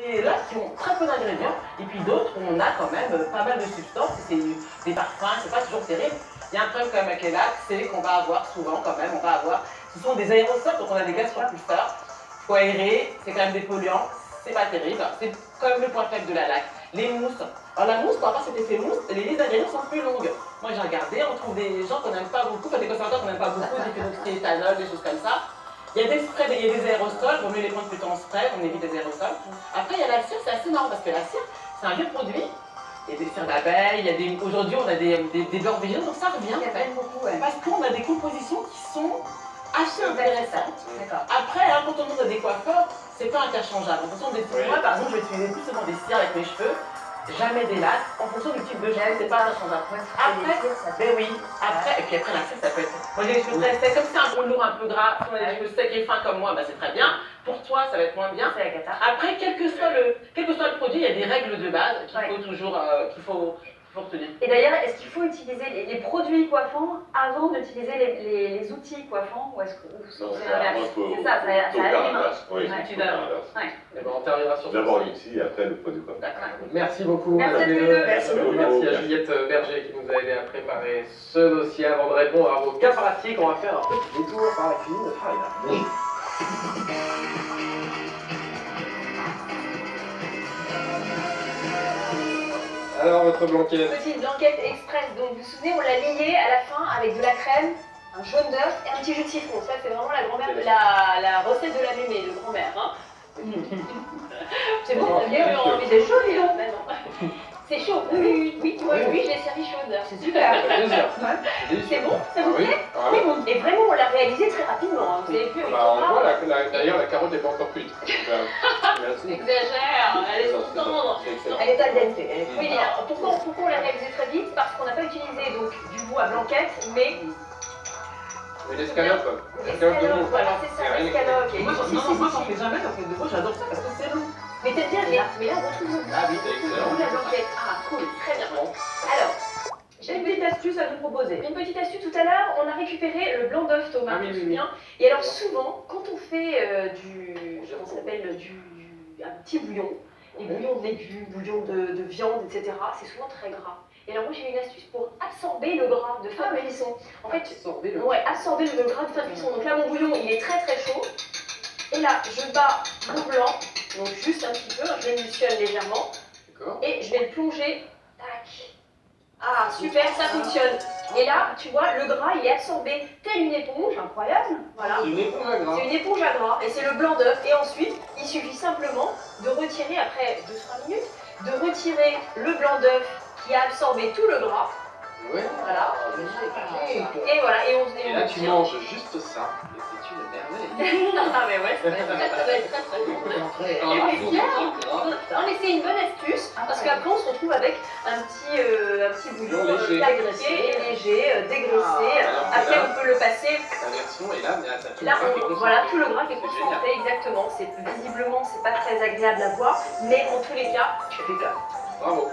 Et là, qui ont très peu d'ingrédients, et puis d'autres où on a quand même pas mal de substances, c'est des parfums, c'est pas toujours terrible. Il y a un problème quand même avec les lacs, c'est qu'on va avoir souvent quand même, ce sont des aérosols, donc on a des gaz propulseurs, il faut aérer, c'est quand même des polluants, c'est pas terrible, c'est quand même le point faible de la laque. Les mousses, alors la mousse, pour avoir cet effet mousse, les listes d'ingrédients sont plus longues. Moi j'ai regardé, on trouve des gens qu'on n'aime pas beaucoup, des consommateurs qu'on n'aime pas beaucoup, des phénoxyéthanol, des choses comme ça. Il y a des sprays, il y a des aérosols, vaut mieux les prendre plutôt en spray, on évite les aérosols. Après, il y a la cire, c'est assez marrant parce que la cire, c'est un vieux produit. Il y a des cires d'abeilles, aujourd'hui on a des beurres végétaux, donc ça revient. Beaucoup, ouais. Parce qu'on a des compositions qui sont assez intéressantes. Après, hein, quand on demande à des coiffeurs, c'est pas interchangeable. En fonction des moi, par exemple, je vais utiliser plus souvent des cires avec mes cheveux, jamais des lattes, en fonction du type de cheveux, c'est pas interchangeable. Après, ben oui, et puis après la cire, ça peut être. Moi j'ai les cheveux très secs, comme c'est un gros lourd un peu gras, si on a des cheveux secs et fins comme moi, ben, c'est très bien. Pour toi, ça va être moins bien. Après, quel que soit le produit, il y a des règles de base qu'il faut toujours retenir. Et d'ailleurs, est-ce qu'il faut utiliser les produits coiffants avant d'utiliser les outils coiffants ou est-ce que c'est l'inverse? C'est ça, ça arrive. Oui, On terminera sur d'abord l'outil et après le produit coiffant. Merci beaucoup. Merci à tous les deux. Merci à Juliette Berger qui nous a aidé à préparer ce dossier. Avant de répondre à vos cas pratiques, on va faire un petit détour par la cuisine de Farina. Alors, votre blanquette. Petite blanquette express, donc vous vous souvenez, on l'a liée à la fin avec de la crème, un jaune d'œuf et un petit jus de citron. Ça, c'est vraiment la grand-mère, la recette de la mémé, de grand-mère. Hein. C'est bon, on a envie de chaud, dis donc. C'est chaud, oui, je l'ai servi chaude. C'est super. C'est bon, ça vous plaît? Oui, bon. Et vraiment, on l'a réalisé très rapidement. Vous avez vu, on voit, d'ailleurs, la carotte n'est pas encore cuite. Merci. Exagère, elle est tendre. Elle est al dente. Oui, pourquoi on l'a réalisé très vite? Parce qu'on n'a pas utilisé donc, du veau à blanquette, mais l'escalope. L'escalope de veau. Voilà, c'est ça, l'escalope. Moi, j'en fais jamais d'enquête de veau, j'adore ça parce que c'est long. Mais t'aimes bien, mais là, on retrouve Ah oui, c'est excellent. la blanquette. Ah, cool, très bien. Alors, j'ai une petite astuce à vous proposer. Une petite astuce, tout à l'heure, on a récupéré le blanc d'œuf, Thomas, tu te souviens? Et alors, souvent, quand on fait comment ça s'appelle, un petit bouillon, des bouillons de légumes, bouillons de viande, etc., c'est souvent très gras. Et alors moi j'ai une astuce pour absorber le gras de fin de cuisson. En fait, absorber le gras de fin de cuisson. Donc là mon bouillon il est très chaud. Et là je bats mon blanc, donc juste un petit peu, je l'émulsionne légèrement. Et je vais le plonger. Tac. Ah super, ça fonctionne. Et là tu vois le gras il est absorbé telle une éponge, incroyable. Voilà. C'est une éponge à gras. C'est une éponge à gras et c'est le blanc d'œuf. Et ensuite il suffit simplement de retirer après 2-3 minutes, de retirer le blanc d'œuf qui a absorbé tout le gras. Oui. Voilà. Et voilà. Et là, tu manges juste ça. Et c'est une merveille. Ah, mais ouais, ça va être très bon. Non, mais c'est une bonne astuce parce qu'après, on se retrouve avec un petit bouillon agressé et léger, dégraissé. Après, on peut le passer. La version est là, mais ça Là, voilà, tout le gras qui est concentré, exactement. Visiblement, c'est pas très agréable à voir, mais en tous les cas, efficace. Bravo.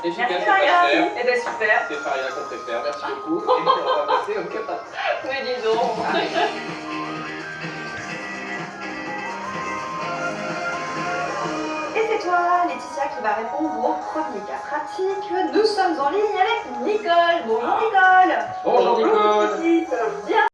Efficace, merci c'est pas Faria. cher. Eh ben super. C'est Faria qu'on préfère, merci beaucoup. Et puis on va passer au cas pratique. Mais dis donc. Et c'est toi, Laetitia, qui va répondre au premier cas pratique. Nous sommes en ligne avec Nicole. Bonjour Nicole. Bonjour Nicole. Bien.